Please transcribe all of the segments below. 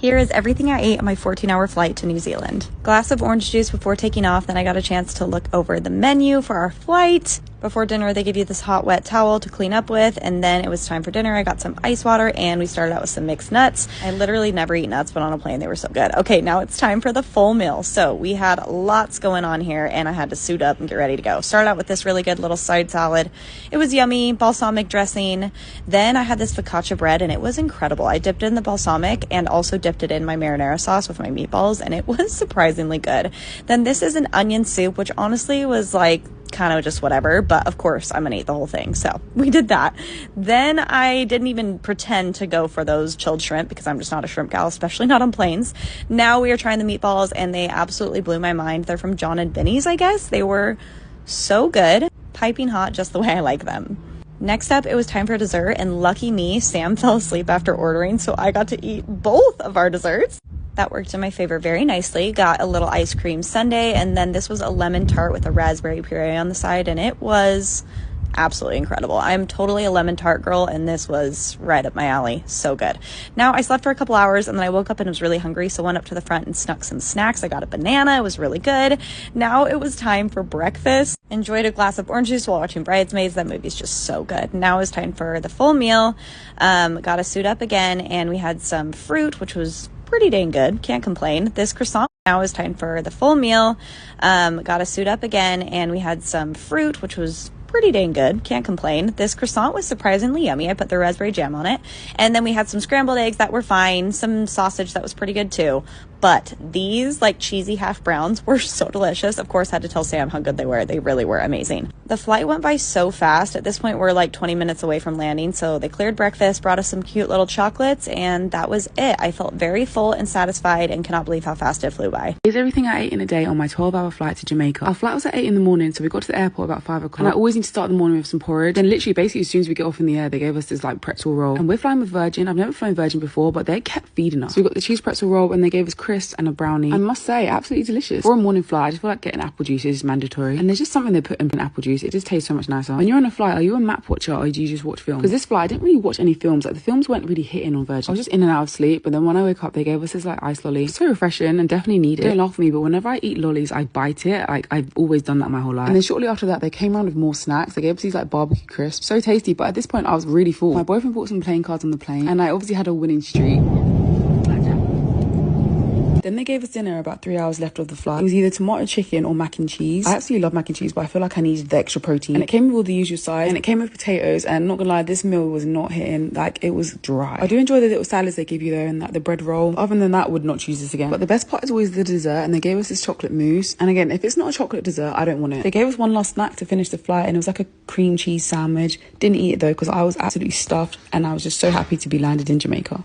Here is everything I ate on my 14-hour flight to New Zealand. Glass of orange juice before taking off, then I got a chance to look over the menu for our flight. Before dinner, they give you this hot, wet towel to clean up with, and then it was time for dinner. I got some ice water, and we started out with some mixed nuts. I literally never eat nuts, but on a plane, they were so good. Okay, now it's time for the full meal. So we had lots going on here, and I had to suit up and get ready to go. Started out with this really good little side salad. It was yummy, balsamic dressing. Then I had this focaccia bread, and it was incredible. I dipped it in the balsamic and also dipped it in my marinara sauce with my meatballs, and it was surprisingly good. Then this is an onion soup, which honestly was like kind of just whatever, but of course I'm gonna eat the whole thing, so we did that. Then I didn't even pretend to go for those chilled shrimp because I'm just not a shrimp gal, especially not on planes. Now we are trying the meatballs, and they absolutely blew my mind. They're from John and Benny's, I guess. They were so good, piping hot, just the way I like them. Next up, it was time for dessert, and lucky me, Sam fell asleep after ordering, so I got to eat both of our desserts. That worked in my favor very nicely. Got a little ice cream sundae, and then this was a lemon tart with a raspberry puree on the side, and it was absolutely incredible. I'm totally a lemon tart girl, and this was right up my alley. So good. Now, I slept for a couple hours, and then I woke up and was really hungry, so went up to the front and snuck some snacks. I got a banana. It was really good. Now it was time for breakfast. Enjoyed a glass of orange juice while watching Bridesmaids. That movie's just so good. Now it's time for the full meal. Got to suit up again, and we had some fruit, which was pretty dang good. Can't complain. This croissant. Now is time for the full meal. Got to suit up again, and we had some fruit, which was pretty dang good. Can't complain. This croissant was surprisingly yummy. I put the raspberry jam on it. And then we had some scrambled eggs that were fine. Some sausage that was pretty good too. But these like cheesy half browns were so delicious. Of course, had to tell Sam how good they were. They really were amazing. The flight went by so fast. At this point, we're like 20 minutes away from landing. So they cleared breakfast, brought us some cute little chocolates, and that was it. I felt very full and satisfied and cannot believe how fast it flew by. Here's everything I ate in a day on my 12-hour flight to Jamaica. Our flight was at 8 in the morning, so we got to the airport about 5 o'clock. And I always need to start the morning with some porridge. Then literally, basically, as soon as we get off in the air, they gave us this like pretzel roll. And we're flying with Virgin. I've never flown Virgin before, but they kept feeding us. So we got the cheese pretzel roll, and they gave us crisps and a brownie. I must say, absolutely delicious. For a morning flight, I just feel like getting apple juice is mandatory. And there's just something they put in apple juice. It just tastes so much nicer. When you're on a flight, are you a map watcher or do you just watch films? Because this flight, I didn't really watch any films. Like the films weren't really hitting on Virgin. I was just in and out of sleep. But then when I woke up, they gave us this like ice lolly. It's so refreshing and definitely need it. Don't laugh at me, but whenever I eat lollies, I bite it. Like I've always done that my whole life. And then shortly after that, they came around with more snacks. They gave us these like barbecue crisps. So tasty. But at this point, I was really full. My boyfriend bought some playing cards on the plane, and I obviously had a winning streak. Then they gave us dinner about 3 hours left of the flight. It was either tomato chicken or mac and cheese. I absolutely love mac and cheese, but I feel like I needed the extra protein. And it came with all the usual sides, and it came with potatoes, and not gonna lie, this meal was not hitting. Like, it was dry. I do enjoy the little salads they give you though, and like the bread roll. Other than that, would not choose this again. But the best part is always the dessert, and they gave us this chocolate mousse. And again, if it's not a chocolate dessert, I don't want it. They gave us one last snack to finish the flight, and it was like a cream cheese sandwich. Didn't eat it though, because I was absolutely stuffed, and I was just so happy to be landed in Jamaica.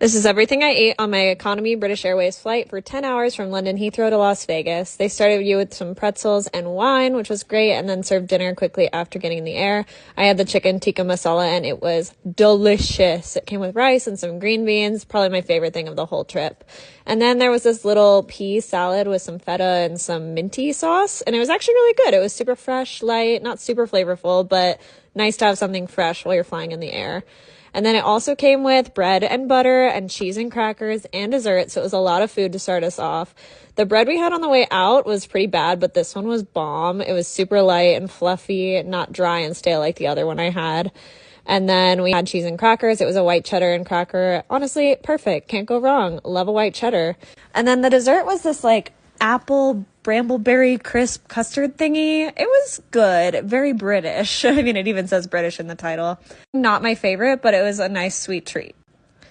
This is everything I ate on my economy British Airways flight for 10 hours from London Heathrow to Las Vegas. They started you with some pretzels and wine, which was great, and then served dinner quickly after getting in the air. I had the chicken tikka masala, and it was delicious. It came with rice and some green beans, probably my favorite thing of the whole trip. And then there was this little pea salad with some feta and some minty sauce, and it was actually really good. It was super fresh, light, not super flavorful, but nice to have something fresh while you're flying in the air. And then it also came with bread and butter and cheese and crackers and dessert, so it was a lot of food to start us off. The bread we had on the way out was pretty bad, but this one was bomb. It was super light and fluffy, not dry and stale like the other one I had. And then we had cheese and crackers. It was a white cheddar and cracker. Honestly, perfect. Can't go wrong. Love a white cheddar. And then the dessert was this like apple brambleberry crisp custard thingy. It was good. Very British. I mean, it even says British in the title. Not my favorite, but it was a nice sweet treat.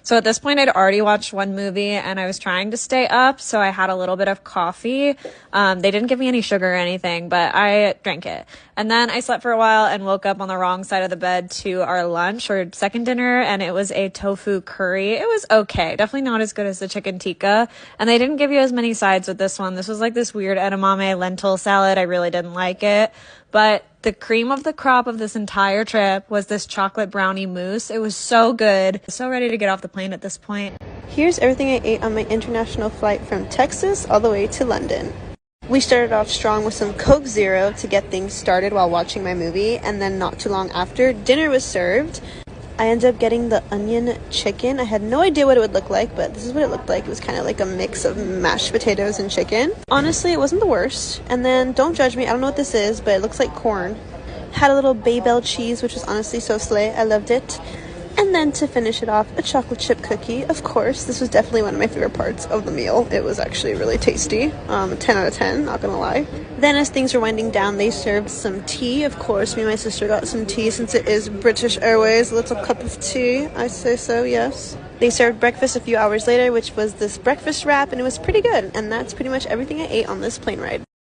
So at this point, I'd already watched one movie, and I was trying to stay up, so I had a little bit of coffee. They didn't give me any sugar or anything, but I drank it. And then I slept for a while and woke up on the wrong side of the bed to our lunch or second dinner, and it was a tofu curry. It was okay. Definitely not as good as the chicken tikka. And they didn't give you as many sides with this one. This was like this weird edamame lentil salad. I really didn't like it. But the cream of the crop of this entire trip was this chocolate brownie mousse. It was so good. So ready to get off the plane at this point. Here's everything I ate on my international flight from Texas all the way to London. We started off strong with some Coke Zero to get things started while watching my movie, and then not too long after, dinner was served. I ended up getting the onion chicken. I had no idea what it would look like, but this is what it looked like. It was kind of like a mix of mashed potatoes and chicken. Honestly, it wasn't the worst. And then, don't judge me, I don't know what this is, but it looks like corn. Had a little Babel cheese, which was honestly so slay. I loved it. And then to finish it off, a chocolate chip cookie. Of course, this was definitely one of my favorite parts of the meal. It was actually really tasty. 10 out of 10, not gonna lie. Then as things were winding down, they served some tea. Of course, me and my sister got some tea since it is British Airways. A little cup of tea, I say so, yes. They served breakfast a few hours later, which was this breakfast wrap, and it was pretty good. And that's pretty much everything I ate on this plane ride.